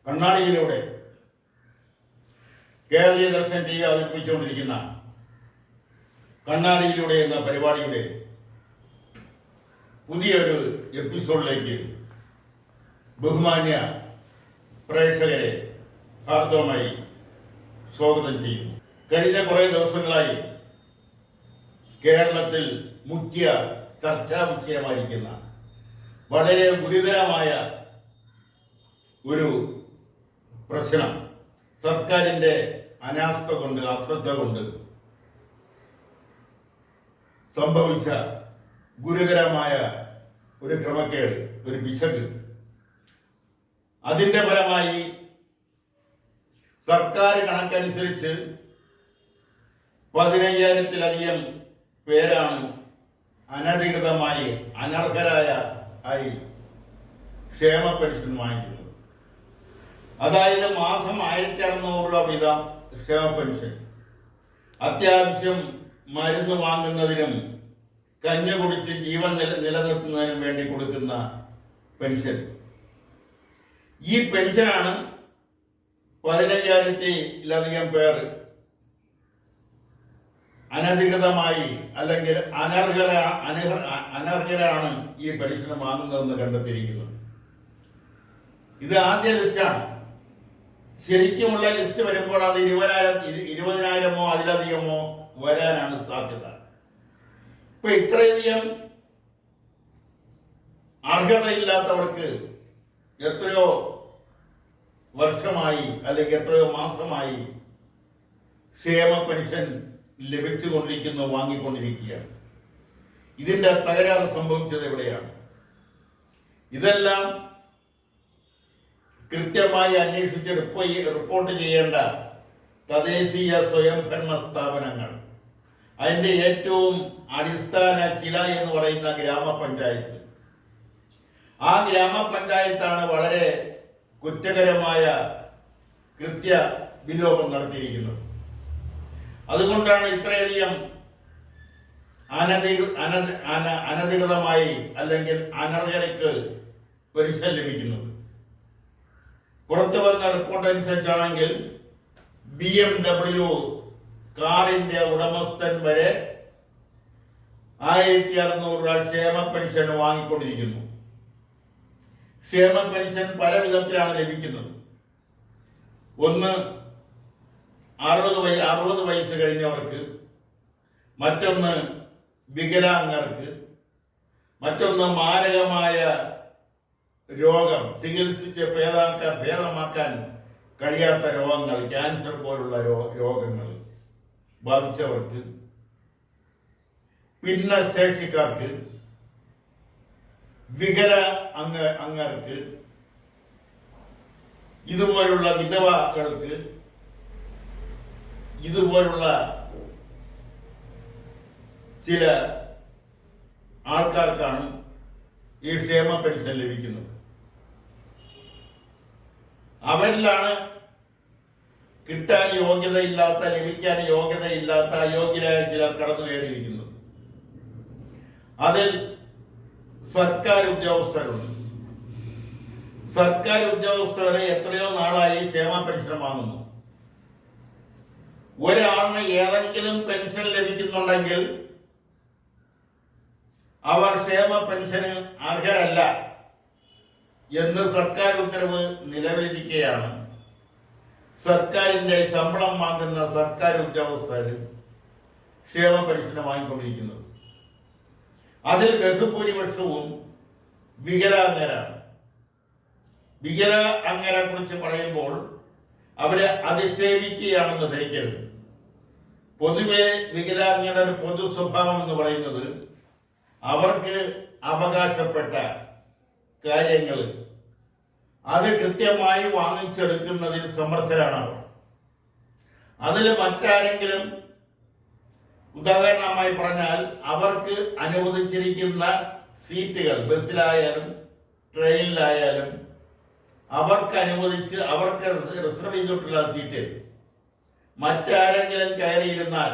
കണ്ണാടിയിലൂടെ കേരളീയ Darshan T V അവതരിപ്പിച്ചുകൊണ്ടിരിക്കുന്ന കണ്ണാടിയിലൂടെ എന്ന പരിപാടിയുടെ പുതിയൊരു എപ്പിസോഡിലേക്ക് ബഹുമാന്യ പ്രേക്ഷകരെ ഹാർദവമായി സ്വാഗതം ചെയ്യുന്നു. കഴിഞ്ഞ കുറേ ദിവസങ്ങളായി കേരളത്തിൽ മുഖ്യ ചർച്ചാ വിഷയമായിരിക്കുന്ന വളരെ ഗുരുതരമായ ഒരു പ്രശ്നം, സർക്കാരിൻ്റെ അനാസ്ഥ കൊണ്ട്, അശ്രദ്ധ കൊണ്ട് സംഭവിച്ച ഗുരുതരമായ ഒരു ക്രമക്കേട്, ഒരു പിശക്. അതിന്റെ ഫലമായി സർക്കാർ കണക്കനുസരിച്ച് 15,000-ലധികം പേരാണ് അനധികൃതമായി അനർഹരായി ക്ഷേമ പെൻഷൻ വാങ്ങിക്കുന്നത്. അതായത് മാസം 1,600 രൂപ വീതം ക്ഷേമ പെൻഷൻ, അത്യാവശ്യം മരുന്ന് വാങ്ങുന്നതിനും കഞ്ഞി കുടിച്ച് ജീവൻ നിലനിർത്തുന്നതിനും വേണ്ടി കൊടുക്കുന്ന പെൻഷൻ. ഈ പെൻഷനാണ് 15,000-ലധികം പേർ അനധികൃതമായി അല്ലെങ്കിൽ അനർഹരാണ് ഈ പെൻഷൻ വാങ്ങുന്നതെന്ന് കണ്ടെത്തിയിരിക്കുന്നത്. ഇത് ആദ്യ ലിസ്റ്റാണ്. ശരിക്കുമുള്ള ലിസ്റ്റ് വരുമ്പോൾ അത് 20,000-ഓ അതിലധികമോ വരാനാണ് സാധ്യത. ഇപ്പൊ ഇത്രയധികം അർഹതയില്ലാത്തവർക്ക് എത്രയോ വർഷമായി അല്ലെങ്കിൽ എത്രയോ മാസമായി ക്ഷേമ പെൻഷൻ ലഭിച്ചുകൊണ്ടിരിക്കുന്നു, വാങ്ങിക്കൊണ്ടിരിക്കുകയാണ്. ഇതിന്റെ തകരാറ് സംഭവിച്ചത് എവിടെയാണ്? ഇതെല്ലാം കൃത്യമായി അന്വേഷിച്ച് റിപ്പോർട്ട് ചെയ്യേണ്ട തദ്ദേശീയ സ്വയംഭരണ സ്ഥാപനങ്ങൾ, അതിന്റെ ഏറ്റവും അടിസ്ഥാന ശില എന്ന് പറയുന്ന ഗ്രാമപഞ്ചായത്ത്, ആ ഗ്രാമപഞ്ചായത്താണ് വളരെ കുറ്റകരമായ വിലോപം നടത്തിയിരിക്കുന്നത്. അതുകൊണ്ടാണ് ഇത്രയധികം അനധികൃതമായി അല്ലെങ്കിൽ അനർഹർക്ക് പെൻഷൻ ലഭിക്കുന്നത്. പുറത്തു വന്ന റിപ്പോർട്ട് അനുസരിച്ചാണെങ്കിൽ BMW കാറിന്റെ ഉടമസ്ഥൻ വരെ 1,600 രൂപ ക്ഷേമ പെൻഷൻ വാങ്ങിക്കൊണ്ടിരിക്കുന്നു. ക്ഷേമ പെൻഷൻ പല വിധത്തിലാണ് ലഭിക്കുന്നത്. ഒന്ന് 60 വയസ്സ് കഴിഞ്ഞവർക്ക്, മറ്റൊന്ന് വികലാംഗർക്ക്, മറ്റൊന്ന് മാരകമായ രോഗം ചികിത്സിച്ച് ഭേദമാക്കാൻ കഴിയാത്ത രോഗങ്ങൾ, ക്യാൻസർ പോലുള്ള രോഗങ്ങൾ ബാധിച്ചവർക്ക്, ഭിന്നശേഷിക്കാർക്ക്, അംഗർക്ക്, ഇതുപോലുള്ള വിധവകൾക്ക്, ഇതുപോലുള്ള ചില ആൾക്കാർക്കാണ് ഈ ക്ഷേമ പെൻഷൻ ലഭിക്കുന്നത്. അവരിലാണ് കിട്ടാൻ യോഗ്യതയില്ലാത്ത, ലഭിക്കാൻ യോഗ്യതയില്ലാത്ത അയോഗ്യരായ ചിലർ കടന്നു കയറിയിരിക്കുന്നത്. അതിൽ സർക്കാർ ഉദ്യോഗസ്ഥരുണ്ട്. സർക്കാർ ഉദ്യോഗസ്ഥരെ എത്രയോ നാളായി ക്ഷേമ പെൻഷൻ വാങ്ങുന്നു. ഒരാളിന് ഏതെങ്കിലും പെൻഷൻ ലഭിക്കുന്നുണ്ടെങ്കിൽ അവർ ക്ഷേമ പെൻഷന് അർഹരല്ല എന്ന് സർക്കാർ ഉത്തരവ് നിലവിലിരിക്കുകയാണ്. സർക്കാരിന്റെ ശമ്പളം വാങ്ങുന്ന സർക്കാർ ഉദ്യോഗസ്ഥർ ക്ഷേമ പെൻഷൻ വാങ്ങിക്കൊണ്ടിരിക്കുന്നത്. അതിൽ ബഹുഭൂരിപക്ഷവും വികലാംഗരാണ്. വികലാംഗരെ കുറിച്ച് പറയുമ്പോൾ അവരെ അധിക്ഷേപിക്കുകയാണെന്ന് ധരിക്കരുത്. പൊതുവെ വികലാംഗരുടെ ഒരു പൊതു സ്വഭാവം എന്ന് പറയുന്നത് അവർക്ക് അവകാശപ്പെട്ട കാര്യങ്ങൾ അത് കൃത്യമായി വാങ്ങിച്ചെടുക്കുന്നതിൽ സമർത്ഥരാണ് അവർ. അതിൽ മറ്റാരെങ്കിലും, ഉദാഹരണമായി പറഞ്ഞാൽ, അവർക്ക് അനുവദിച്ചിരിക്കുന്ന സീറ്റുകൾ ബസ്സിലായാലും ട്രെയിനിലായാലും അവർക്ക് റിസർവ് ചെയ്തിട്ടുള്ള സീറ്റ് മറ്റാരെങ്കിലും കയറിയിരുന്നാൽ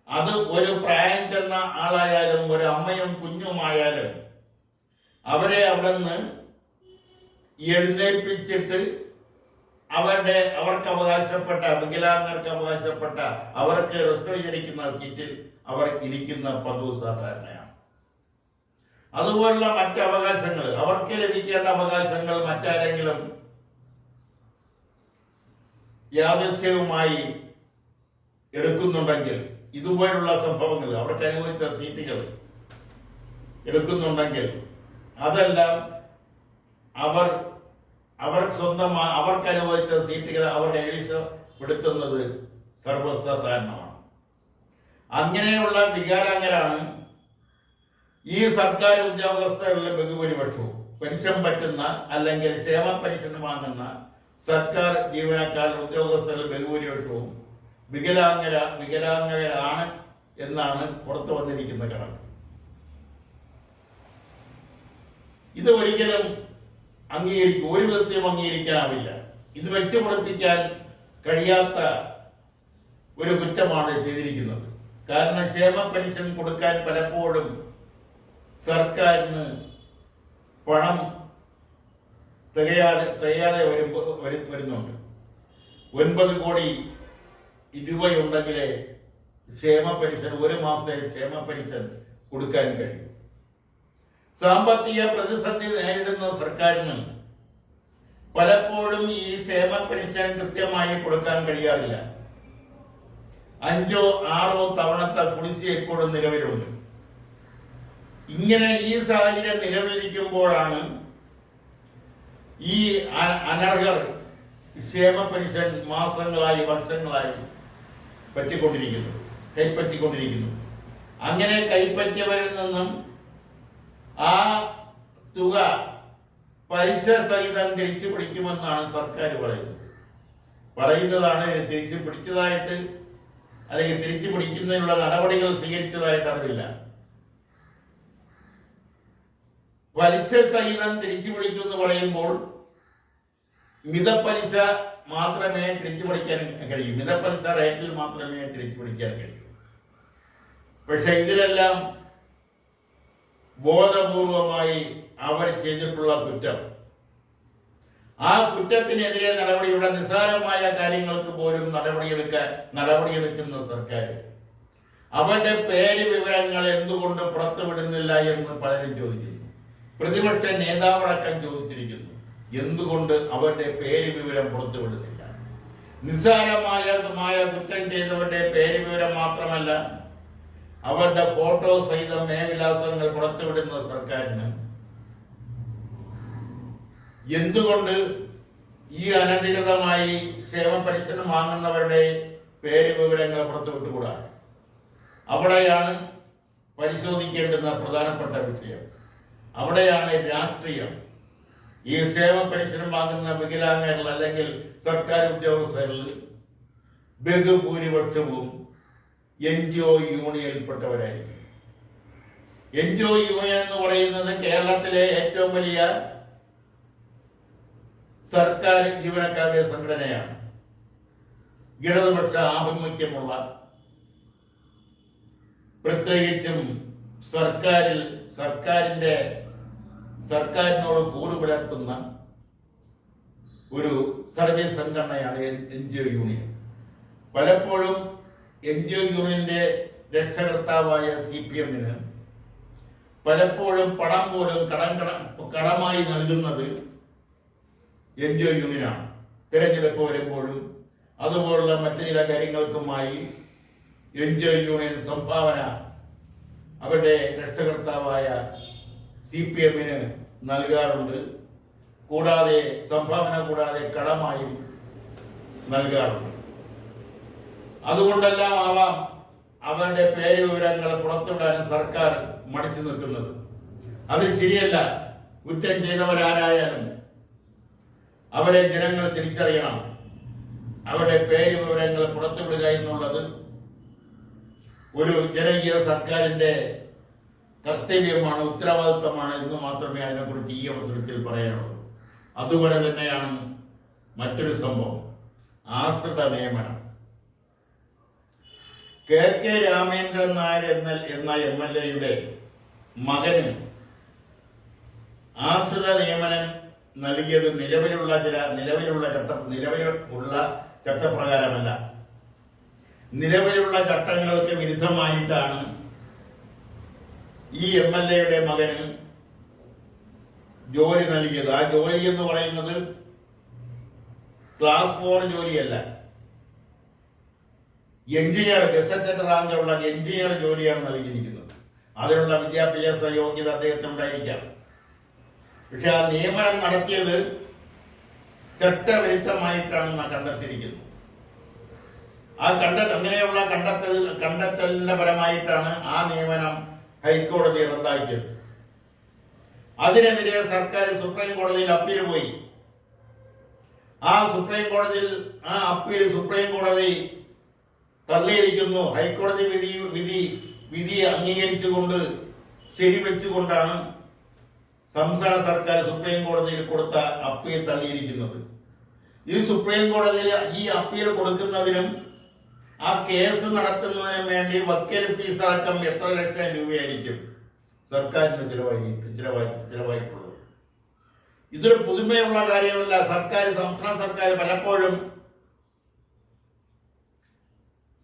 അത് ഒരു പ്രായം ചെന്ന ആളായാലും ഒരു അമ്മയും കുഞ്ഞുമായാലും അവരെ അവിടെ നിന്ന് എഴുന്നേൽപ്പിച്ചിട്ട് അവർക്ക് അവകാശപ്പെട്ട, വികലാംഗർക്ക് അവകാശപ്പെട്ട, അവർക്ക് റിസർവ് ചെയ്തിരിക്കുന്ന സീറ്റിൽ അവർ ഇരിക്കുന്ന പതിവ് സാധാരണയാണ്. അതുപോലുള്ള മറ്റ് അവകാശങ്ങൾ, അവർക്ക് ലഭിക്കേണ്ട അവകാശങ്ങൾ മറ്റാരെങ്കിലും യാദൃച്ഛികമായി എടുക്കുന്നുണ്ടെങ്കിൽ, ഇതുപോലുള്ള സംഭവങ്ങൾ, അവർക്ക് അനുവദിച്ച സീറ്റുകൾ എടുക്കുന്നുണ്ടെങ്കിൽ അതെല്ലാം അവർ സ്വന്തമായി അവർക്ക് അനുവദിച്ച സീറ്റുകൾ അവർ കൈവശപ്പെടുത്തുന്നത് സർവ്വസാധാരണമാണ്. അങ്ങനെയുള്ള വികാരാംഗരാണ് ഈ സർക്കാർ ഉദ്യോഗസ്ഥരുടെ ബഹുഭൂരിപക്ഷവും. പെൻഷൻ പറ്റുന്ന അല്ലെങ്കിൽ ക്ഷേമ പെൻഷൻ വാങ്ങുന്ന സർക്കാർ ജീവനക്കാർ ഉദ്യോഗസ്ഥരുടെ ബഹുഭൂരിപക്ഷവും വികലാംഗരാണ് എന്നാണ് പുറത്തു വന്നിരിക്കുന്ന കണക്ക്. ഇത് ഒരിക്കലും ഒരു വിധത്തിലും അംഗീകരിക്കാനാവില്ല. ഇത് വെച്ചു പൊളിപ്പിക്കാൻ കഴിയാത്ത ഒരു കുറ്റമാണ് ചെയ്തിരിക്കുന്നത്. കാരണം ക്ഷേമ പെൻഷൻ കൊടുക്കാൻ പലപ്പോഴും സർക്കാരിന് പണം തികയാതെ വരുന്നുണ്ട്. 9 കോടി രൂപയുണ്ടെങ്കിലേ ക്ഷേമ പെൻഷൻ, ഒരു മാസത്തെ ക്ഷേമ പെൻഷൻ കൊടുക്കാൻ കഴിയും. സാമ്പത്തിക പ്രതിസന്ധി നേരിടുന്ന സർക്കാരിന് പലപ്പോഴും ഈ ക്ഷേമ പെൻഷൻ കൃത്യമായി കൊടുക്കാൻ കഴിയാറില്ല. 5 6 തവണത്തെ കുടിശ്ശിക ഇപ്പോഴും നിലവിലുണ്ട്. ഇങ്ങനെ ഈ സാഹചര്യം നിലവിലിരിക്കുമ്പോഴാണ് ഈ അനർഹർ ക്ഷേമ പെൻഷൻ മാസങ്ങളായി, വർഷങ്ങളായി കൈപ്പറ്റിക്കൊണ്ടിരിക്കുന്നു. അങ്ങനെ കൈപ്പറ്റിയവരിൽ നിന്നും ആ തുക പലിശ സഹിതം തിരിച്ചു പിടിക്കുമെന്നാണ് സർക്കാർ പറയുന്നതാണ്. തിരിച്ചു പിടിച്ചതായിട്ട് അല്ലെങ്കിൽ തിരിച്ചു പിടിക്കുന്നതിനുള്ള നടപടികൾ സ്വീകരിച്ചതായിട്ട് അറിവില്ല. പലിശ സഹിതം തിരിച്ചു പിടിക്കുമെന്ന് പറയുമ്പോൾ മിതപ്പലിശ മാത്രമേ തിരിച്ചു പിടിക്കാൻ കഴിയൂ. മിതപ്പലിശ റേറ്റിൽ മാത്രമേ തിരിച്ചു പിടിക്കാൻ കഴിയൂ. പക്ഷെ ഇതിലെല്ലാം ബോധപൂർവമായി അവർ ചെയ്തിട്ടുള്ള കുറ്റം, ആ കുറ്റത്തിനെതിരെ നടപടിയുടെ നിസ്സാരമായ കാര്യങ്ങൾക്ക് പോലും നടപടിയെടുക്കുന്ന സർക്കാർ അവരുടെ പേര് വിവരങ്ങൾ എന്തുകൊണ്ട് പുറത്തുവിടുന്നില്ല എന്ന് പലരും ചോദിച്ചിരുന്നു. പ്രതിപക്ഷ നേതാവടക്കം ചോദിച്ചിരിക്കുന്നു, എന്തുകൊണ്ട് അവരുടെ പേര് വിവരം പുറത്തുവിടുന്നില്ല? നിസ്സാരമായ കുറ്റം ചെയ്തവരുടെ പേര് വിവരം മാത്രമല്ല, അവരുടെ ഫോട്ടോ സഹിതം മേൽവിലാസങ്ങൾ പുറത്തുവിടുന്ന സർക്കാരിന് എന്തുകൊണ്ട് ഈ അനധികൃതമായി ക്ഷേമ പെൻഷൻ വാങ്ങുന്നവരുടെ പേര് വിവരങ്ങൾ പുറത്തുവിട്ടുകൂടാ? അവിടെയാണ് പരിശോധിക്കേണ്ടുന്ന പ്രധാനപ്പെട്ട വിഷയം. അവിടെയാണ് രാഷ്ട്രീയം. ഈ ക്ഷേമ പെൻഷൻ വാങ്ങുന്ന വികലാംഗர்கள் അല്ലെങ്കിൽ സർക്കാർ ഉദ്യോഗസ്ഥരിൽ ബഹുഭൂരിപക്ഷവും NGO യൂണിയനിൽപ്പെട്ടവരായിരിക്കും. NGO യൂണിയൻ എന്ന് പറയുന്നത് കേരളത്തിലെ ഏറ്റവും വലിയ സർക്കാർ ജീവനക്കാരുടെ സംഘടനയാണ്. ഇടതുപക്ഷ ആഭിമുഖ്യമുള്ള, പ്രത്യേകിച്ചും സർക്കാരിനോട് കൂറുപുലർത്തുന്ന ഒരു സർവീസ് സംഘടനയാണ് NGO യൂണിയൻ. പലപ്പോഴും NGO യൂണിയന്റെ രക്ഷകർത്താവായ CPM-ന് പലപ്പോഴും പണം പോലും കടമായി നൽകുന്നത് NGO യൂണിയനാണ്. തിരഞ്ഞെടുപ്പ് വരുമ്പോഴും അതുപോലുള്ള മറ്റു ചില കാര്യങ്ങൾക്കുമായി NGO യൂണിയൻ സംഭാവന അവരുടെ രക്ഷകർത്താവായ CPM-ന് നൽകാറുണ്ട്. കൂടാതെ സംഭാവന കൂടാതെ കടമായും നൽകാറുണ്ട്. അതുകൊണ്ടെല്ലാം ആവാം അവരുടെ പേര് വിവരങ്ങൾ പുറത്തുവിടാൻ സർക്കാർ മടിച്ചു നിൽക്കുന്നത്. അത് ശരിയല്ല. കുറ്റം ചെയ്തവരാരായാലും അവരെ ജനങ്ങൾ തിരിച്ചറിയണം. അവരുടെ പേര് വിവരങ്ങൾ പുറത്തുവിടുക എന്നുള്ളത് ഒരു ജനകീയ സർക്കാരിന്റെ കർത്തവ്യമാണ്, ഉത്തരവാദിത്തമാണ് എന്ന് മാത്രമേ അതിനെക്കുറിച്ച് ഈ അവസരത്തിൽ പറയാനുള്ളൂ. അതുപോലെ തന്നെയാണ് മറ്റൊരു സംഭവം, ആശ്രിത നിയമനം. KK രാമേന്ദ്രൻ നായർ എന്ന MLA-യുടെ മകന് ആശ്രിത നിയമനം നൽകിയത് നിലവിലുള്ള ചട്ടപ്രകാരമല്ല. നിലവിലുള്ള ചട്ടങ്ങൾക്ക് വിരുദ്ധമായിട്ടാണ് ഈ MLA മകന് ജോലി നൽകിയത്. ആ ജോലി എന്ന് പറയുന്നത് ക്ലാസ് 4 ജോലിയല്ല, എഞ്ചിനീയർ, ഗസറ്റഡ് റാങ്കുള്ള എഞ്ചിനീയർ ജോലിയാണ് നൽകിയിരിക്കുന്നത്. അതിനുള്ള വിദ്യാഭ്യാസ യോഗ്യത അദ്ദേഹത്തിന് ഉണ്ടായിരിക്കാം. പക്ഷെ ആ നിയമനം നടത്തിയത് ചട്ടവിരുദ്ധമായിട്ടാണ് കണ്ടെത്തിയിരിക്കുന്നത്. അങ്ങനെയുള്ള കണ്ടെത്തലിന്റെ പരമായിട്ടാണ് ആ നിയമനം ഹൈക്കോടതി റദ്ദാക്കിയത്. അതിനെതിരെ സർക്കാർ സുപ്രീം കോടതിയിൽ അപ്പീൽ പോയി. ആ അപ്പീൽ സുപ്രീം കോടതി തള്ളിയിരിക്കുന്നു. ഹൈക്കോടതി വിധി അംഗീകരിച്ചുകൊണ്ട് ശരിവെച്ചുകൊണ്ടാണ് സംസ്ഥാന സർക്കാർ സുപ്രീം കോടതിയിൽ കൊടുത്ത അപ്പീൽ തള്ളിയിരിക്കുന്നത്. ഈ സുപ്രീം കോടതിയിൽ ഈ അപ്പീൽ കൊടുക്കുന്നതിനും ആ കേസ് നടത്തുന്നതിനും വേണ്ടി വക്കീൽ ഫീസ് അടക്കം എത്ര ലക്ഷം രൂപയായിരിക്കും സർക്കാരിന് ചിലവായിട്ടുള്ളത്. ഇതൊരു പുതുമയുള്ള കാര്യമല്ല. സംസ്ഥാന സർക്കാർ പലപ്പോഴും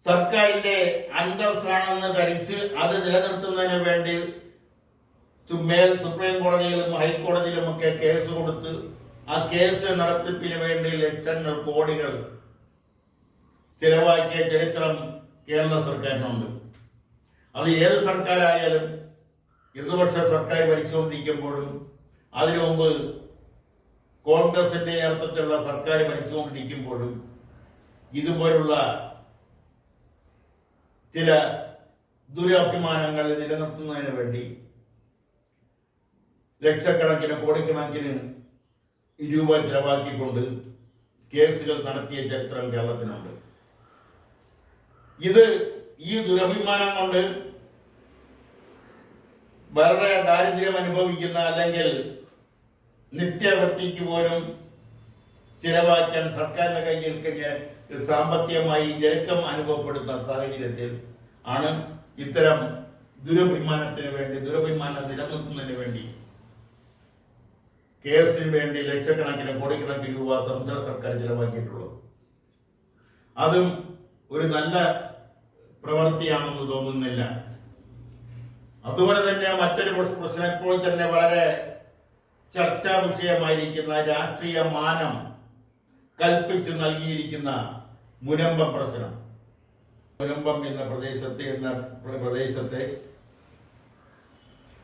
സർക്കാരിന്റെ അന്തസ്സാണെന്ന് ധരിച്ച് അത് നിലനിർത്തുന്നതിന് വേണ്ടി സുപ്രീം കോടതിയിലും ഹൈക്കോടതിയിലുമൊക്കെ കേസ് കൊടുത്ത് ആ കേസ് നടത്തിപ്പിന് വേണ്ടി ലക്ഷങ്ങൾ കോടികൾ ചിലവാക്കിയ ചരിത്രം കേരള സർക്കാരിനുണ്ട്. അത് ഏത് സർക്കാരായാലും, ഇടതുപക്ഷ സർക്കാർ ഭരിച്ചുകൊണ്ടിരിക്കുമ്പോഴും അതിനു മുമ്പ് കോൺഗ്രസിന്റെ നേതൃത്വത്തിലുള്ള സർക്കാർ ഭരിച്ചുകൊണ്ടിരിക്കുമ്പോഴും ഇതുപോലുള്ള ചില ദുരഭിമാനങ്ങൾ നിലനിർത്തുന്നതിന് വേണ്ടി ലക്ഷക്കണക്കിന് കോടിക്കണക്കിന് രൂപ ചിലവാക്കിക്കൊണ്ട് കേസുകൾ നടത്തിയ ചരിത്രം കേരളത്തിനുണ്ട്. ഈ ദുരഭിമാനം കൊണ്ട് വളരെ ദാരിദ്ര്യം അനുഭവിക്കുന്ന അല്ലെങ്കിൽ നിത്യവൃത്തിക്ക് പോലും ചിലവാക്കാൻ സർക്കാരിന്റെ കയ്യിൽ സാമ്പത്തികമായി ഞെരുക്കം അനുഭവപ്പെടുന്ന സാഹചര്യത്തിൽ ആണ് ഇത്തരം ദുരഭിമാനം നിലനിർത്തുന്നതിന് വേണ്ടി കേസിന് വേണ്ടി ലക്ഷക്കണക്കിന് കോടിക്കണക്കിന് രൂപ സംസ്ഥാന സർക്കാർ ചിലവാക്കിയിട്ടുള്ളത്. അതും ഒരു നല്ല പ്രവൃത്തിയാണെന്ന് തോന്നുന്നില്ല. അതുപോലെ തന്നെ മറ്റൊരു പ്രശ്നം ഇപ്പോൾ തന്നെ വളരെ ചർച്ചാ വിഷയമായിരിക്കുന്ന രാഷ്ട്രീയ മാനം കൽപ്പിച്ചു നൽകിയിരിക്കുന്ന മുനമ്പം പ്രശ്നം. മുനമ്പം എന്ന പ്രദേശത്തെ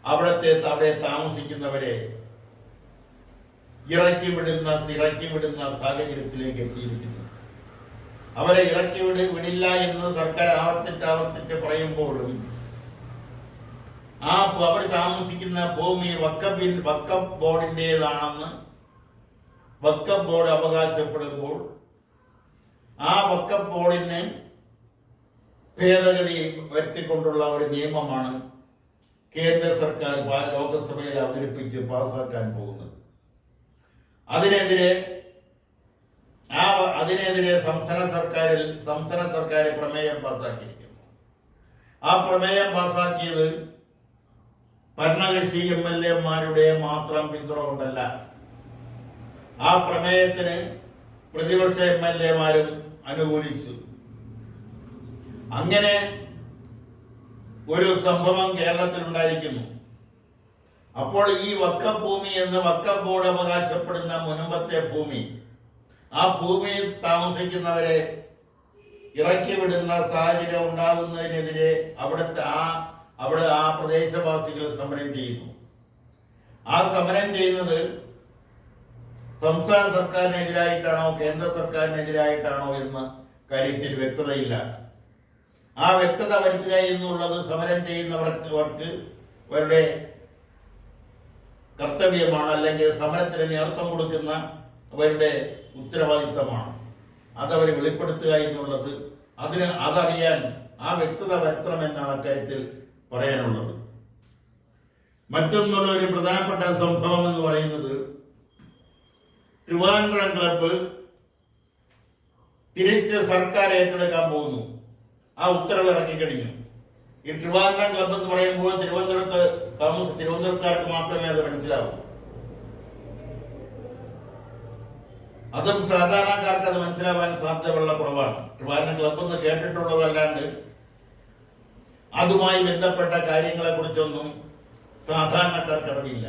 അവിടെ താമസിക്കുന്നവരെ ഇറക്കി വിടുന്ന സാഹചര്യത്തിലേക്ക് എത്തിയിരിക്കുന്നു. അവരെ വിടില്ല എന്ന് സർക്കാർ ആവർത്തിച്ച് പറയുമ്പോഴും അവർ താമസിക്കുന്ന ഭൂമി വഖഫ് ബോർഡിൻ്റെതാണെന്ന് വഖഫ് ബോർഡ് അവകാശപ്പെടുമ്പോൾ ആ വഖഫ് ബോർഡിന് ഭേദഗതി വരുത്തിക്കൊണ്ടുള്ള ഒരു നിയമമാണ് കേന്ദ്ര സർക്കാർ ലോകസഭയിൽ അവതരിപ്പിച്ച് പാസാക്കാൻ പോകുന്നത്. അതിനെതിരെ സംസ്ഥാന സർക്കാർ പ്രമേയം പാസാക്കിയിരിക്കുന്നു. ആ പ്രമേയം പാസാക്കിയത് ഭരണകക്ഷി MLA-മാരുടെ മാത്രം പിന്തുണ കൊണ്ടല്ല. ആ പ്രമേയത്തിന് പ്രതിപക്ഷ MLA-മാരും അനുകൂലിച്ചു. അങ്ങനെ ഒരു സംഭവം കേരളത്തിലുണ്ടായിരിക്കുന്നു. അപ്പോൾ ഈ വഖഫ് ഭൂമി എന്ന് വഖഫ് ബോർഡ് അവകാശപ്പെടുന്ന മുനമ്പത്തെ ഭൂമി, ആ ഭൂമിയിൽ താമസിക്കുന്നവരെ ഇറക്കി വിടുന്ന സാഹചര്യം ഉണ്ടാകുന്നതിനെതിരെ അവിടെ ആ പ്രദേശവാസികൾ സമരം ചെയ്യുന്നു. ആ സമരം ചെയ്യുന്നത് സംസ്ഥാന സർക്കാരിനെതിരായിട്ടാണോ കേന്ദ്ര സർക്കാരിനെതിരായിട്ടാണോ എന്ന കാര്യത്തിൽ വ്യക്തതയില്ല. ആ വ്യക്തത വരുത്തുക എന്നുള്ളത് സമരം ചെയ്യുന്നവർക്ക് അവരുടെ കർത്തവ്യമാണ്, അല്ലെങ്കിൽ സമരത്തിന് നേതൃത്വം കൊടുക്കുന്ന അവരുടെ ഉത്തരവാദിത്തമാണ്. അതവർ വെളിപ്പെടുത്തുക എന്നുള്ളത് അതറിയാൻ ആ വ്യക്തത വരുത്തണമെന്നാണ് അക്കാര്യത്തിൽ പറയാനുള്ളത്. മറ്റൊന്നുള്ള ഒരു പ്രധാനപ്പെട്ട സംഭവം എന്ന് പറയുന്നത് ട്രിവാൻഡ്രം ക്ലബ്ബ് തിരിച്ച് സർക്കാർ ഏറ്റെടുക്കാൻ പോകുന്നു. ആ ഉത്തരവ് ഇറങ്ങിക്കഴിഞ്ഞു. ഈ ട്രിവാൻഡ്രം ക്ലബ്ബ് എന്ന് പറയുമ്പോൾ തിരുവനന്തപുരത്തുകാർക്ക് മാത്രമേ അത് മനസ്സിലാവൂ. അതും സാധാരണക്കാർക്ക് അത് മനസ്സിലാവാൻ സാധ്യതയുള്ള കുറവാണ്. ട്രിവാൻഡ്രം ക്ലബ് എന്ന് കേട്ടിട്ടുള്ളതല്ലാണ്ട് അതുമായി ബന്ധപ്പെട്ട കാര്യങ്ങളെ കുറിച്ചൊന്നും സാധാരണക്കാർക്ക് അറിയില്ല.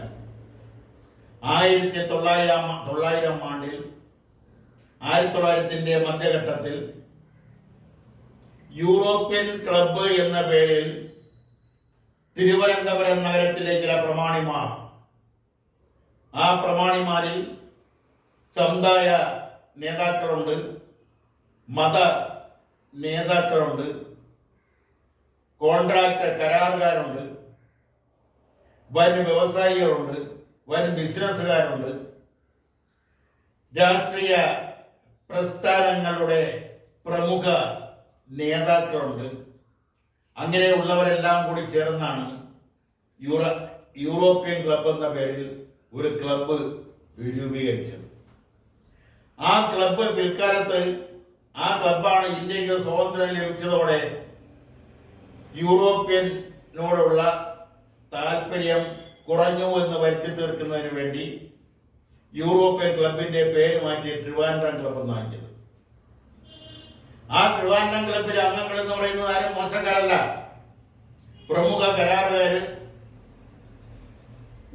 1900 ആണ്ടിൽ 1900-ന്റെ മധ്യഘട്ടത്തിൽ യൂറോപ്യൻ ക്ലബ്ബ് എന്ന പേരിൽ തിരുവനന്തപുരം നഗരത്തിലെ ചില പ്രമാണിമാർ, ആ പ്രമാണിമാരിൽ സമുദായ നേതാക്കളുണ്ട്, മത നേതാക്കളുണ്ട്, കോൺട്രാക്ട് കരാറുകാരുണ്ട്, വൻ വ്യവസായികളുണ്ട്, വൻ ബിസിനസ്സുകാരുണ്ട്, രാഷ്ട്രീയ പ്രസ്ഥാനങ്ങളുടെ പ്രമുഖ നേതാക്കളുണ്ട്. അങ്ങനെയുള്ളവരെല്ലാം കൂടി ചേർന്നാണ് യൂറോപ്യൻ ക്ലബ് എന്ന പേരിൽ ഒരു ക്ലബ്ബ് രൂപീകരിച്ചത്. ആ ക്ലബ്ബ് പിൽക്കാലത്ത് ആ ക്ലബ്ബാണ് ഇന്ത്യക്ക് സ്വാതന്ത്ര്യം ലഭിച്ചതോടെ യൂറോപ്യനോടുള്ള താല്പര്യം കുറഞ്ഞു എന്ന് വരുത്തി തീർക്കുന്നതിന് വേണ്ടി യൂറോപ്യൻ ക്ലബിന്റെ പേര് മാറ്റി ട്രിവാൻഡ്രം ക്ലബ് എന്നാക്കിയത്. ആ ട്രിവാൻഡ്രം ക്ലബിലെ അംഗങ്ങൾ എന്ന് പറയുന്നത് ആരും മോശക്കാരല്ല. പ്രമുഖ കരാറുകാര്,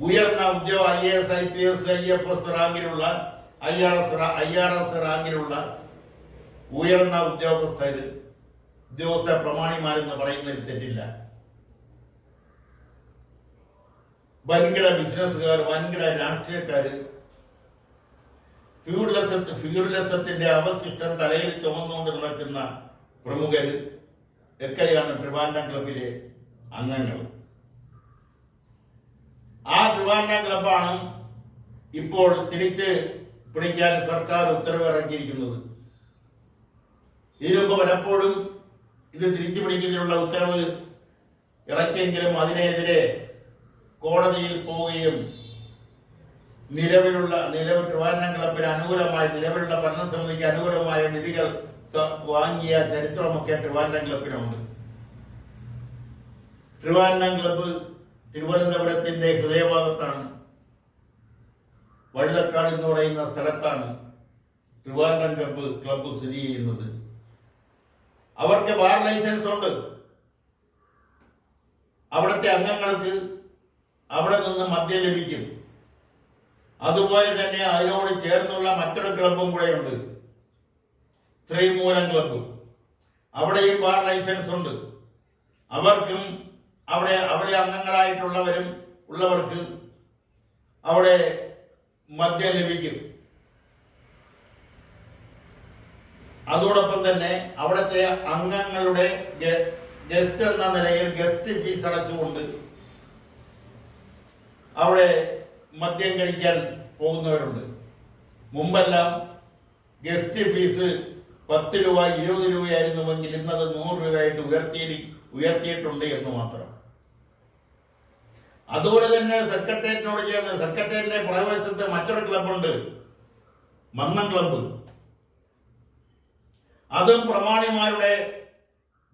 ഉയർന്ന ഉദ്യോഗ IAS, IPS, IFS റാങ്കിലുള്ള IRS റാങ്കിലുള്ള ഉയർന്ന ഉദ്യോഗസ്ഥ പ്രമാണിമാരെന്ന് പറയുന്നതിൽ തെറ്റില്ല. വൻകിട ബിസിനസ്സുകാർ, വൻകിട രാഷ്ട്രീയക്കാര്, ഫ്യൂഡലിസത്തിന്റെ അവശിഷ്ടം തലയിൽ ചുമന്നുകൊണ്ട് നടക്കുന്ന പ്രമുഖര് ഒക്കെയാണ് ട്രിവാൻഡ്രം ക്ലബിലെ അംഗങ്ങൾ. ആ ട്രിവാൻഡ്രം ക്ലബാണ് ഇപ്പോൾ തിരിച്ച് പിടിക്കാൻ സർക്കാർ ഉത്തരവ് ഇറക്കിയിരിക്കുന്നത്. ഇതിനുമ്പ് പലപ്പോഴും ഇത് തിരിച്ചു പിടിക്കുന്നതിനുള്ള ഉത്തരവ് ഇറക്കിയെങ്കിലും അതിനെതിരെ കോടതിയിൽ പോവുകയും നിലവിൽ ട്രിവാൻഡ്രം ക്ലബിന് അനുകൂലമായ, നിലവിലുള്ള ഭരണസമിതിക്ക് അനുകൂലമായ വിധികൾ വാങ്ങിയ ചരിത്രമൊക്കെ ട്രിവാൻഡ്രം ക്ലബിനുണ്ട്. ട്രിവാൻഡ്രം ക്ലബ്ബ് തിരുവനന്തപുരത്തിന്റെ ഹൃദയഭാഗത്താണ്. വഴുതക്കാട് എന്ന് പറയുന്ന സ്ഥലത്താണ് ട്രിവാൻഡ്രം ക്ലബ്ബ് സ്ഥിതി ചെയ്യുന്നത്. അവർക്ക് ബാർ ലൈസൻസ് ഉണ്ട്. അവിടുത്തെ അംഗങ്ങൾക്ക് അവിടെ നിന്ന് മദ്യം ലഭിക്കും. അതുപോലെ തന്നെ അതിനോട് ചേർന്നുള്ള മറ്റൊരു ക്ലബും കൂടെയുണ്ട്, ശ്രീമൂലം ക്ലബ്ബ്. അവിടെയും ബാർ ലൈസൻസ് ഉണ്ട്. അവർക്കും അവിടെ ഉള്ളവർക്ക് അവിടെ മദ്യം ലഭിക്കും. അതോടൊപ്പം തന്നെ അവിടുത്തെ അംഗങ്ങളുടെ ഗസ്റ്റ് എന്ന നിലയിൽ ഗസ്റ്റ് ഫീസ് അടച്ചുകൊണ്ട് അവിടെ മദ്യം കഴിക്കാൻ പോകുന്നവരുണ്ട്. മുമ്പെല്ലാം ഗസ്റ്റ് ഫീസ് 10 രൂപ 20 രൂപയായിരുന്നുവെങ്കിൽ ഇന്നത് 100 രൂപയായിട്ട് ഉയർത്തിയിട്ടുണ്ട് എന്ന് മാത്രം. അതുപോലെ തന്നെ സെക്രട്ടേറിയറ്റിനോട് ചേർന്ന് സെക്രട്ടേറിയറ്റിന്റെ പ്രവേശത്ത് മറ്റൊരു ക്ലബുണ്ട്, മന്നം ക്ലബ്ബ്. അതും പ്രമാണിമാരുടെ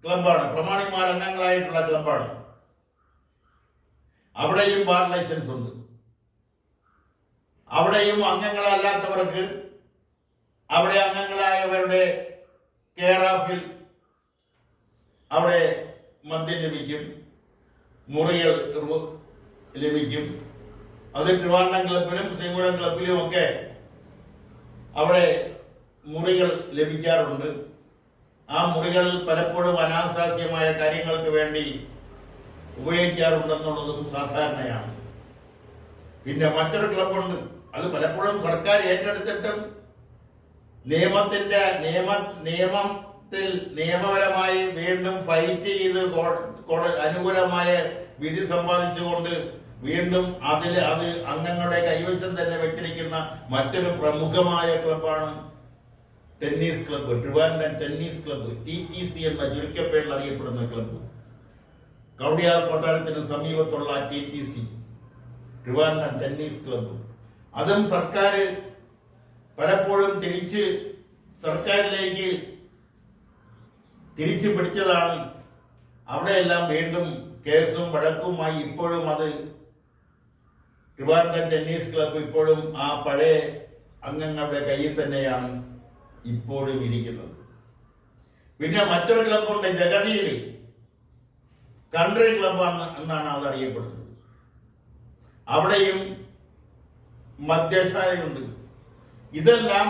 ക്ലബാണ്, പ്രമാണിമാർ അംഗങ്ങളായിട്ടുള്ള ക്ലബാണ്. അവിടെയും ബാർ ലൈസൻസ് ഉണ്ട്. അവിടെയും അംഗങ്ങളല്ലാത്തവർക്ക് അവിടെ അംഗങ്ങളായവരുടെ കെയർ ഓഫിൽ അവിടെ മദ്യം ലഭിക്കും, മുറികൾ ലഭിക്കും. അത് ട്രിവാൻഡ്രം ക്ലബിലും ശ്രീമൂലം ക്ലബിലും ഒക്കെ അവിടെ മുറികൾ ലഭിക്കാറുണ്ട്. ആ മുറികൾ പലപ്പോഴും അനാശാസ്യമായ കാര്യങ്ങൾക്ക് വേണ്ടി ഉപയോഗിക്കാറുണ്ടെന്നുള്ളതും സാധാരണയാണ്. പിന്നെ മറ്റൊരു ക്ലബുണ്ട്, അത് പലപ്പോഴും സർക്കാർ ഏറ്റെടുത്തിട്ടും നിയമപരമായി വീണ്ടും ഫൈറ്റ് ചെയ്ത് അനുകൂലമായ വിധി സമ്പാദിച്ചുകൊണ്ട് വീണ്ടും അത് അംഗങ്ങളുടെ കൈവശം തന്നെ വെച്ചിരിക്കുന്ന മറ്റൊരു പ്രമുഖമായ ക്ലബാണ് tennis club, Trivandrum tennis club, TTC എന്ന ചുരുക്കപ്പേരിൽ അറിയപ്പെടുന്ന ക്ലബ്ബ്. കവടിയാർ കൊട്ടാരത്തിന് സമീപത്തുള്ള TTC, ട്രിവാൻഡ്രം ടെന്നീസ് ക്ലബ്ബ്. അതും സർക്കാർ പലപ്പോഴും സർക്കാരിലേക്ക് തിരിച്ചു പിടിച്ചതാണ്. അവിടെയെല്ലാം വീണ്ടും കേസും വഴക്കുമായി ഇപ്പോഴും അത് ട്രിവാൻഡ്രം ടെന്നീസ് ക്ലബ്ബ് ഇപ്പോഴും ആ പഴയ അംഗങ്ങളുടെ കയ്യിൽ തന്നെയാണ് ഇപ്പോഴും ഇരിക്കുന്നത്. പിന്നെ മറ്റൊരു ക്ലബുണ്ട് ജഗതിയിൽ, കൺട്രി ക്ലബാണ് എന്നാണ് അത് അറിയപ്പെടുന്നത്. അവിടെയും മദ്യശാലയുണ്ട്. ഇതെല്ലാം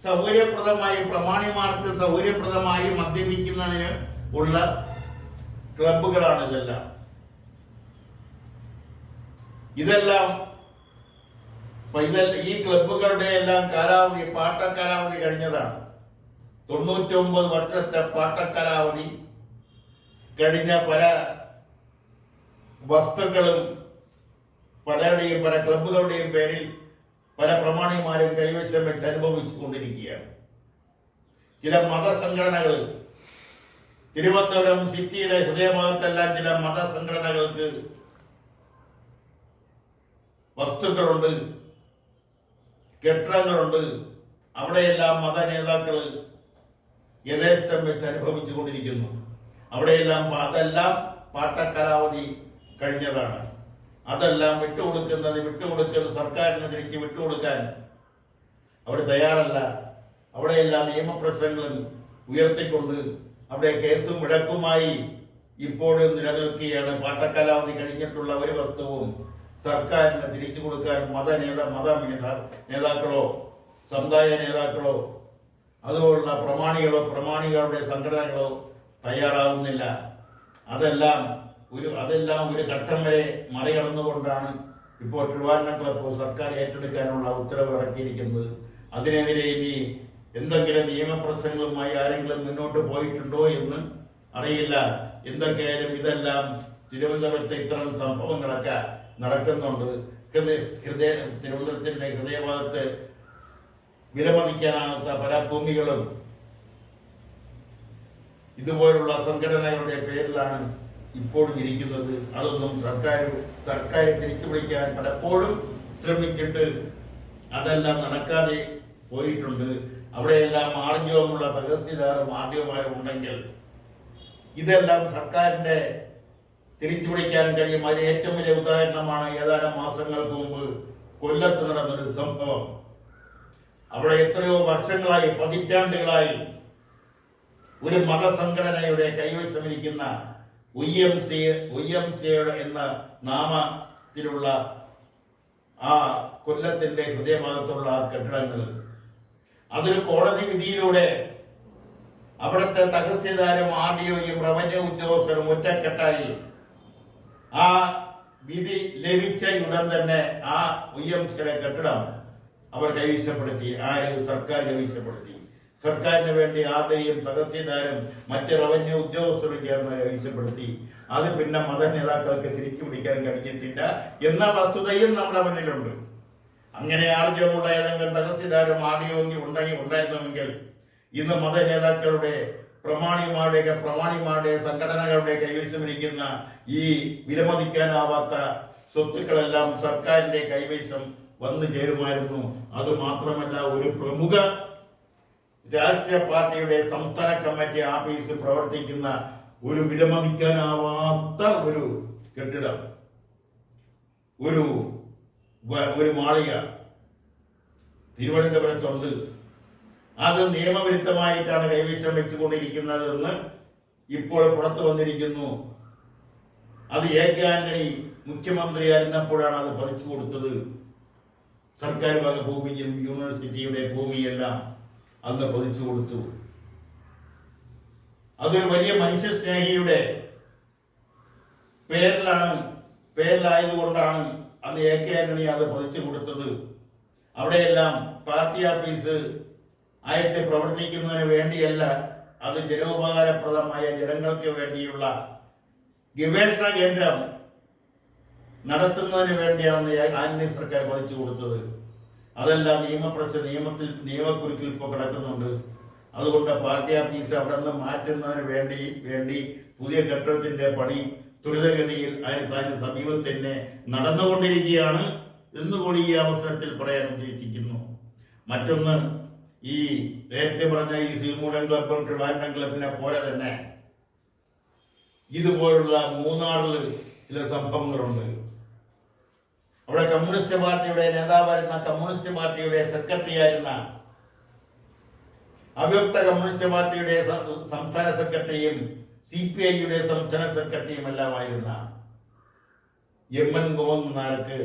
സൗകര്യപ്രദമായി പ്രമാണിമാർക്ക് സൗകര്യപ്രദമായി മദ്യപിക്കുന്നതിന് ഉള്ള ക്ലബുകളാണ് ഇതെല്ലാം ഈ ക്ലബുകളുടെ എല്ലാം കാലാവധി പാട്ടക്കാലാവധി കഴിഞ്ഞതാണ്. 99 വർഷത്തെ പാട്ടക്കാലാവധി കഴിഞ്ഞ പല വസ്തുക്കളും പലരുടെയും പല ക്ലബുകളുടെയും പേരിൽ പല പ്രമാണിമാരും കൈവശം വെച്ച് അനുഭവിച്ചു കൊണ്ടിരിക്കുകയാണ്. ചില മതസംഘടനകൾ, തിരുവനന്തപുരം സിറ്റിയുടെ ഹൃദയഭാഗത്തെല്ലാം ചില മതസംഘടനകൾക്ക് വസ്തുക്കളുണ്ട്, കെട്ടിടങ്ങളുണ്ട്. അവിടെയെല്ലാം മത നേതാക്കൾ യഥേഷ്ടം വെച്ച് അനുഭവിച്ചു കൊണ്ടിരിക്കുന്നു. അതെല്ലാം പാട്ടക്കാലാവധി കഴിഞ്ഞതാണ്. അതെല്ലാം വിട്ടുകൊടുക്കുന്നത് സർക്കാരിന് തിരിച്ച് വിട്ടുകൊടുക്കാൻ അവർ തയ്യാറല്ല. അവിടെയെല്ലാം നിയമപ്രശ്നങ്ങളും ഉയർത്തിക്കൊണ്ട് അവിടെ കേസും വിടക്കുമായി ഇപ്പോഴും നിലനിൽക്കുകയാണ്. പാട്ടക്കാലാവധി കഴിഞ്ഞിട്ടുള്ള ഒരു വസ്തുവും സർക്കാരിന് തിരിച്ചു കൊടുക്കാൻ മത നേതാക്കളോ സമുദായ നേതാക്കളോ അതുപോലുള്ള പ്രമാണികളുടെ സംഘടനകളോ തയ്യാറാവുന്നില്ല. അതെല്ലാം ഒരു ഘട്ടം വരെ മറികടന്നുകൊണ്ടാണ് ഇപ്പോൾ ട്രിവാൻഡ്രം ക്ലബ്ബ് സർക്കാർ ഏറ്റെടുക്കാനുള്ള ഉത്തരവ് ഇറക്കിയിരിക്കുന്നത്. അതിനെതിരെ ഇനി എന്തെങ്കിലും നിയമപ്രശ്നങ്ങളുമായി ആരെങ്കിലും മുന്നോട്ട് പോയിട്ടുണ്ടോ എന്ന് അറിയില്ല. എന്തൊക്കെയായാലും ഇതെല്ലാം തിരുവനന്തപുരത്തെ ഇത്തരം സംഭവങ്ങളൊക്കെ നടക്കുന്നുണ്ട്. തിരുവനന്തപുരത്തിന്റെ ഹൃദയഭാഗത്ത് വിലമതിക്കാനാകാത്ത പല ഭൂമികളും ഇതുപോലുള്ള സംഘടനകളുടെ പേരിലാണ് ഇപ്പോഴും ഇരിക്കുന്നത്. അതൊന്നും സർക്കാർ തിരിച്ചു പിടിക്കാൻ പലപ്പോഴും ശ്രമിച്ചിട്ട് അതെല്ലാം നടക്കാതെ പോയിട്ടുണ്ട്. അവിടെയെല്ലാം ആർജവമുള്ള തഹസീൽദാരും ആർജവമാരും ഉണ്ടെങ്കിൽ ഇതെല്ലാം സർക്കാരിന്റെ തിരിച്ചു പിടിക്കാൻ കഴിയും. അതിന് ഏറ്റവും വലിയ ഉദാഹരണമാണ് ഏതാനും മാസങ്ങൾക്ക് മുമ്പ് കൊല്ലത്ത് നടന്നൊരു സംഭവം. അവിടെ എത്രയോ വർഷങ്ങളായി, പതിറ്റാണ്ടുകളായി ഒരു മതസംഘടനയുടെ കൈവശമിരിക്കുന്ന YMCA എന്ന നാമത്തിലുള്ള ആ കൊല്ലത്തിന്റെ ഹൃദയഭാഗത്തുള്ള കെട്ടിടങ്ങൾ, അതൊരു കോടതി വിധിയിലൂടെ അവിടുത്തെ തഹസീൽദാരും RDOയും റവന്യൂ ഉദ്യോഗസ്ഥരും ഒറ്റക്കെട്ടായി ആ വിധി ലഭിച്ച ഉടൻ തന്നെ ആ YMCA കെട്ടിടം അവർ കൈവശപ്പെടുത്തി. സർക്കാർ കൈവശപ്പെടുത്തി. സർക്കാരിന് വേണ്ടി ആരുടെയും തഹസീൽദാരും മറ്റ് റവന്യൂ ഉദ്യോഗസ്ഥരും ചേർന്ന് കൈവശപ്പെടുത്തി. അത് പിന്നെ മത നേതാക്കൾക്ക് തിരിച്ചു പിടിക്കാൻ കഴിഞ്ഞിട്ടില്ല എന്ന വസ്തുതയും നമ്മുടെ മുന്നിലുണ്ട്. അങ്ങനെ ആർജവമുള്ള ഏതെങ്കിലും തഹസീൽദാരും RDOയും ഉണ്ടായിരുന്നുവെങ്കിൽ ഇന്ന് മത നേതാക്കളുടെ പ്രമാണിമാരുടെ സംഘടനകളുടെ കൈവശമിരിക്കുന്ന ഈ വിലമതിക്കാനാവാത്ത സ്വത്തുക്കളെല്ലാം സർക്കാരിന്റെ കൈവശം വന്നു ചേരുമായിരുന്നു. അത് മാത്രമല്ല, ഒരു പ്രമുഖ രാഷ്ട്രീയ പാർട്ടിയുടെ സംസ്ഥാന കമ്മിറ്റി ആഫീസ് പ്രവർത്തിക്കുന്ന ഒരു വിലമതിക്കാനാവാത്ത ഒരു കെട്ടിടം, ഒരു മാളിക തിരുവനന്തപുരത്തുണ്ട്. അത് നിയമവിരുദ്ധമായിട്ടാണ് കൈവശം വെച്ചുകൊണ്ടിരിക്കുന്നതെന്ന് ഇപ്പോൾ പുറത്തു വന്നിരിക്കുന്നു. അത് A.K. ആന്റണി മുഖ്യമന്ത്രിയായിരുന്നപ്പോഴാണ് അത് പതിച്ചു കൊടുത്തത്. സർക്കാർ വക ഭൂമിയും യൂണിവേഴ്സിറ്റിയുടെ ഭൂമിയെല്ലാം അന്ന് പതിച്ചു കൊടുത്തു. അതൊരു വലിയ മനുഷ്യസ്നേഹിയുടെ പേരിലായതുകൊണ്ടാണ് അന്ന് A.K. ആന്റണി അത് പതിച്ചു കൊടുത്തത്. അവിടെയെല്ലാം പാർട്ടി ഓഫീസ് ആയിട്ട് പ്രവർത്തിക്കുന്നതിന് വേണ്ടിയല്ല, അത് ജനോപകാരപ്രദമായ ജനങ്ങൾക്ക് വേണ്ടിയുള്ള ഗവേഷണ കേന്ദ്രം നടത്തുന്നതിന് വേണ്ടിയാണ് ആന്റണി സർക്കാർ പതിച്ചു കൊടുത്തത്. അതെല്ലാം നിയമക്കുരുക്കിൽ ഇപ്പോൾ കിടക്കുന്നുണ്ട്. അതുകൊണ്ട് പാർട്ടി ഓഫീസ് അവിടെ നിന്ന് മാറ്റുന്നതിന് വേണ്ടി പുതിയ കെട്ടിടത്തിന്റെ പണി ത്വരിതഗതിയിൽ അതിന് സമീപത്ത് തന്നെ നടന്നുകൊണ്ടിരിക്കുകയാണ് എന്നുകൂടി ഈ അവസരത്തിൽ പറയാൻ ഉദ്ദേശിക്കുന്നു. മറ്റൊന്ന്, ഈ നേരത്തെ പറഞ്ഞ ഈ സീമൂടൻ ക്ലബും ട്രിവാൻഡ്രം ക്ലബിനെ പോലെ തന്നെ ഇതുപോലുള്ള മൂന്നാറിൽ ചില സംഭവങ്ങളുണ്ട്. അവിടെ കമ്മ്യൂണിസ്റ്റ് പാർട്ടിയുടെ നേതാവായിരുന്ന, കമ്മ്യൂണിസ്റ്റ് പാർട്ടിയുടെ സെക്രട്ടറി ആയിരുന്ന, അവ്യക്ത കമ്മ്യൂണിസ്റ്റ് പാർട്ടിയുടെ സംസ്ഥാന സെക്രട്ടറിയും CPI-യുടെ സംസ്ഥാന സെക്രട്ടറിയും എല്ലാമായിരുന്ന MN ഗോവിന്ദൻ നായർക്ക്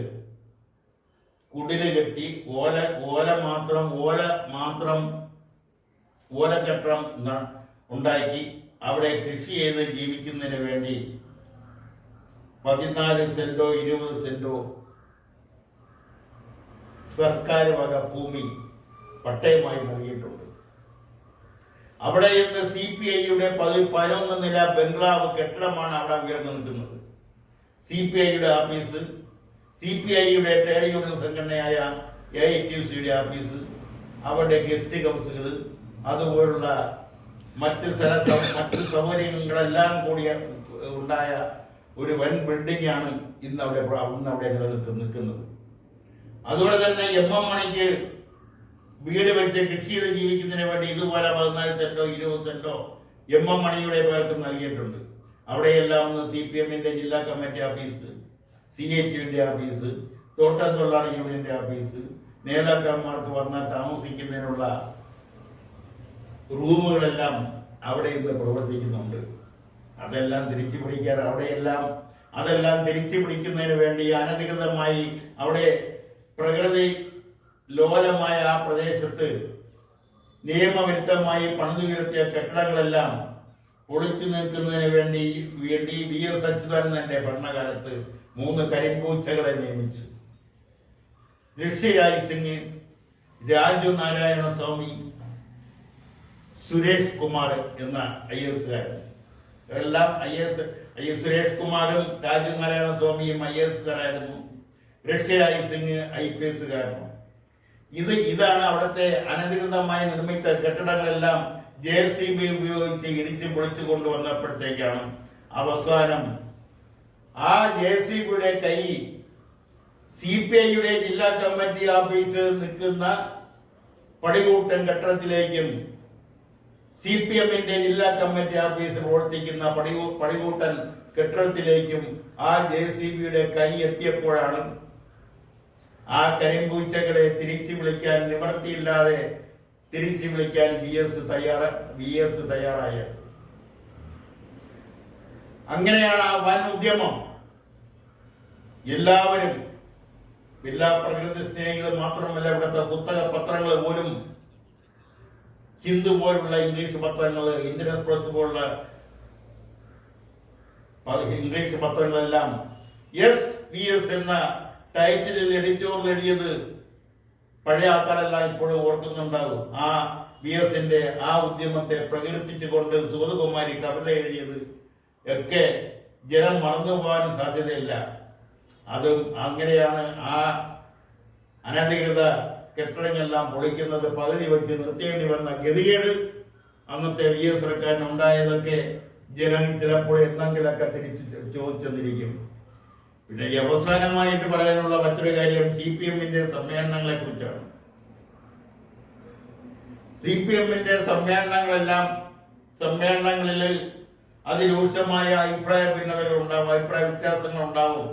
കുടില് കെട്ടി ഓലക്കെട്ടം ഉണ്ടാക്കി അവിടെ കൃഷി ചെയ്ത് ജീവിക്കുന്നതിന് വേണ്ടി 14 സെന്റോ 20 സെന്റോ സർക്കാർ വക ഭൂമി പട്ടയമായി നൽകിയിട്ടുണ്ട്. അവിടെ ഇന്ന് CPI-യുടെ 11 നില ബംഗ്ലാവ് കെട്ടിടമാണ് അവിടെ ഉയർന്നു നിൽക്കുന്നത്. CPI-യുടെ ഓഫീസ്, CPI-യുടെ ട്രേഡ് യൂണിയൻ സംഘടനയായ AITUC-യുടെ ഓഫീസ്, അവരുടെ ഗസ്റ്റ് ഹൗസുകൾ, അതുപോലുള്ള മറ്റ് സൗകര്യങ്ങളെല്ലാം കൂടി ഉണ്ടായ ഒരു വൻ ബിൽഡിംഗ് ആണ് ഇന്ന് അവിടെ നിൽക്കുന്നത്. അതുപോലെ തന്നെ MM മണിക്ക് വീട് വെച്ച് കൃഷി ചെയ്ത് ജീവിക്കുന്നതിന് വേണ്ടി ഇതുപോലെ 14 സെന്റോ 20 സെന്റോ MM മണിയുടെ പേർക്ക് നൽകിയിട്ടുണ്ട്. അവിടെയെല്ലാം ഒന്ന് CPM-ന്റെ ജില്ലാ കമ്മിറ്റി ഓഫീസ്, CHU-ന്റെ ഓഫീസ്, തോട്ടം തൊഴിലാളി യൂണിയന്റെ ഓഫീസ്, നേതാക്കന്മാർക്ക് വന്നാൽ താമസിക്കുന്നതിനുള്ള റൂമുകളെല്ലാം അവിടെ ഇന്ന് പ്രവർത്തിക്കുന്നുണ്ട്. അതെല്ലാം തിരിച്ചു പിടിക്കാൻ അതെല്ലാം തിരിച്ചു പിടിക്കുന്നതിന് വേണ്ടി അനധികൃതമായി അവിടെ പ്രകൃതി ലോലമായ ആ പ്രദേശത്ത് നിയമവിരുദ്ധമായി പണിതുയർത്തിയ കെട്ടിടങ്ങളെല്ലാം പൊളിച്ചു നീക്കുന്നതിന് വേണ്ടി VS അച്യുതാനന്ദന്റെ ഭരണകാലത്ത് 3 കരിമ്പൂച്ചകളെ നിയമിച്ചു. ഋഷിരാജ് സിംഗ്, രാജു നാരായണ സ്വാമി, സുരേഷ് കുമാർ എന്ന IAS-കാരൻ. എല്ലാം സുരേഷ് കുമാറും രാജു നാരായണ സ്വാമിയും IAS-കാരായിരുന്നു. ഋഷിരാജ് സിംഗ് IPS-കാരനും. ഇതാണ് അവിടുത്തെ അനധികൃതമായി നിർമ്മിച്ച കെട്ടിടങ്ങളെല്ലാം JCB ഉപയോഗിച്ച് ഇടിച്ചു പൊളിച്ചു കൊണ്ടുവന്നപ്പോഴത്തേക്കാണ് അവസാനം ആ JCB-യുടെ കൈ CPI-യുടെ ജില്ലാ കമ്മിറ്റി ഓഫീസ് നിൽക്കുന്ന പടികൂട്ടൻ കെട്ടിടത്തിലേക്കും CPM-ന്റെ ജില്ലാ കമ്മിറ്റി ഓഫീസ് പ്രവർത്തിക്കുന്ന പടികൂട്ടൻ കെട്ടിടത്തിലേക്കും ആ JCB-യുടെ കൈ എത്തിയപ്പോഴാണ് ആ കരിമ്പൂച്ചകളെ തിരിച്ചു വിളിക്കാൻ നിവൃത്തിയില്ലാതെ തിരിച്ചു വിളിക്കാൻ VS തയ്യാറായത്. അങ്ങനെയാണ് ആ വൻ ഉദ്യമം. എല്ലാവരും, എല്ലാ പ്രകൃതി സ്നേഹികളും മാത്രമല്ല, ഇവിടുത്തെ കുത്തക പത്രങ്ങൾ പോലും, ഹിന്ദു പോലുള്ള ഇംഗ്ലീഷ് പത്രങ്ങൾ, ഇന്ത്യൻ എക്സ്പ്രസ് പോലുള്ള ഇംഗ്ലീഷ് പത്രങ്ങളെല്ലാം VS എന്ന ടൈറ്റിലിൽ എഡിറ്റോറിയൽ എഴുതിയത് പഴയ ആൾക്കാരെല്ലാം ഇപ്പോഴും ഓർക്കുന്നുണ്ടാകും. ആ VS-ന്റെ ആ ഉദ്യമത്തെ പ്രകീർത്തിച്ചുകൊണ്ട് സുഗതകുമാരി കവിത എഴുതിയത് ഒക്കെ ജനം മറന്നുപോകാൻ സാധ്യതയില്ല. അതും അങ്ങനെയാണ് ആ അനധികൃത കെട്ടിടങ്ങളെല്ലാം പൊളിക്കുന്നത് പകുതി വെച്ച് നിർത്തേണ്ടി വന്ന ഗതികേട് അന്നത്തെ VS സർക്കാരിന് ഉണ്ടായതൊക്കെ ജനം ചിലപ്പോൾ എന്തെങ്കിലൊക്കെ തിരിച്ച് ചോദിച്ചെന്നിരിക്കും. പിന്നെ അവസാനമായിട്ട് പറയാനുള്ള മറ്റൊരു കാര്യം CPM-ന്റെ സമ്മേളനങ്ങളെ കുറിച്ചാണ്. CPM-ന്റെ സമ്മേളനങ്ങളിൽ അതിരൂക്ഷമായ അഭിപ്രായ ഭിന്നതകൾ ഉണ്ടാവും, അഭിപ്രായ വ്യത്യാസങ്ങൾ ഉണ്ടാവും.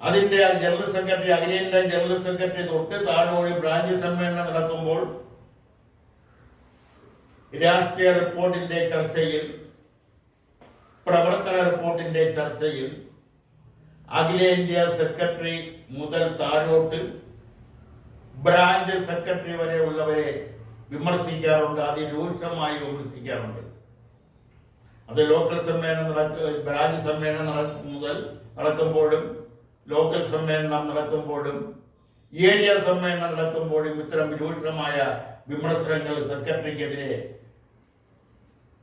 അതിന്റെ ജനറൽ സെക്രട്ടറി, അഖിലേന്ത്യാ ജനറൽ സെക്രട്ടറി തൊട്ട് താഴോടി ബ്രാഞ്ച് സമ്മേളനം നടക്കുമ്പോൾ രാഷ്ട്രീയ റിപ്പോർട്ടിന്റെ ചർച്ചയിൽ, പ്രവർത്തന റിപ്പോർട്ടിന്റെ ചർച്ചയിൽ അഖിലേന്ത്യാ സെക്രട്ടറി മുതൽ താഴോട്ട് ബ്രാഞ്ച് സെക്രട്ടറി വരെ ഉള്ളവരെ വിമർശിക്കാറുണ്ട്, അതിരൂക്ഷമായി വിമർശിക്കാറുണ്ട്. അത് ലോക്കൽ സമ്മേളനം ബ്രാഞ്ച് സമ്മേളനം നടക്കുമ്പോഴും, ലോക്കൽ സമ്മേളനം നടക്കുമ്പോഴും, ഏരിയ സമ്മേളനം നടക്കുമ്പോഴും ഇത്തരം രൂക്ഷമായ വിമർശനങ്ങൾ സെക്രട്ടറിക്കെതിരെ,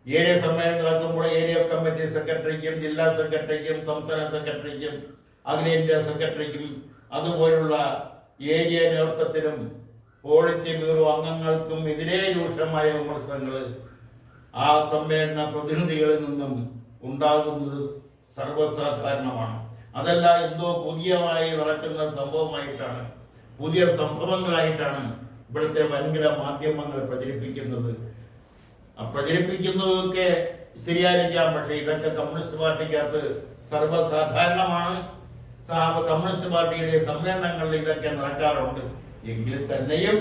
ഏരിയ സമ്മേളനം നടക്കുമ്പോൾ ഏരിയ കമ്മിറ്റി സെക്രട്ടറിക്കും, ജില്ലാ സെക്രട്ടറിക്കും, സംസ്ഥാന സെക്രട്ടറിക്കും, അഖിലേന്ത്യാ സെക്രട്ടറിക്കും, അതുപോലുള്ള ഏരിയ നേതൃത്വത്തിനും പോളിറ്റ് ബ്യൂറോ അംഗങ്ങൾക്കും എതിരെ രൂക്ഷമായ വിമർശനങ്ങൾ ആ സമ്മേളന പ്രതിനിധികളിൽ നിന്നും ഉണ്ടാകുന്നത് സർവ്വസാധാരണമാണ്. അതെല്ലാം എന്തോ പുതിയമായി നടക്കുന്ന സംഭവമായിട്ടാണ്, പുതിയ സംഭവങ്ങളായിട്ടാണ് ഇവിടുത്തെ വൻകിട മാധ്യമങ്ങൾ പ്രചരിപ്പിക്കുന്നത്. പ്രചരിപ്പിക്കുന്നതൊക്കെ ശരിയായിരിക്കാം, പക്ഷെ ഇതൊക്കെ കമ്മ്യൂണിസ്റ്റ് പാർട്ടിക്കകത്ത് സർവ്വസാധാരണമാണ്. കമ്മ്യൂണിസ്റ്റ് പാർട്ടിയുടെ സമ്മേളനങ്ങളിൽ ഇതൊക്കെ നടക്കാറുണ്ട്. എങ്കിൽ തന്നെയും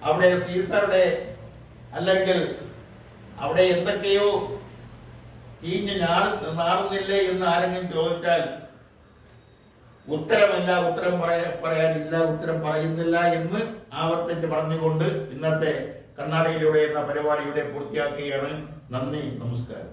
അവിടെ സീസറുടെ അല്ലെങ്കിൽ അവിടെ എന്തൊക്കെയോ ചീഞ്ഞ് നാറുന്നില്ലേ എന്ന് ആരെങ്കിലും ചോദിച്ചാൽ ഉത്തരമല്ല, ഉത്തരം പറയാനില്ല, ഉത്തരം പറയുന്നില്ല എന്ന് ആവർത്തിച്ച് പറഞ്ഞുകൊണ്ട് ഇന്നത്തെ കണ്ണാടിയിലൂടെ എന്ന പരിപാടിയുടെ പൂർത്തിയാക്കുകയാണ്. നന്ദി, നമസ്കാരം.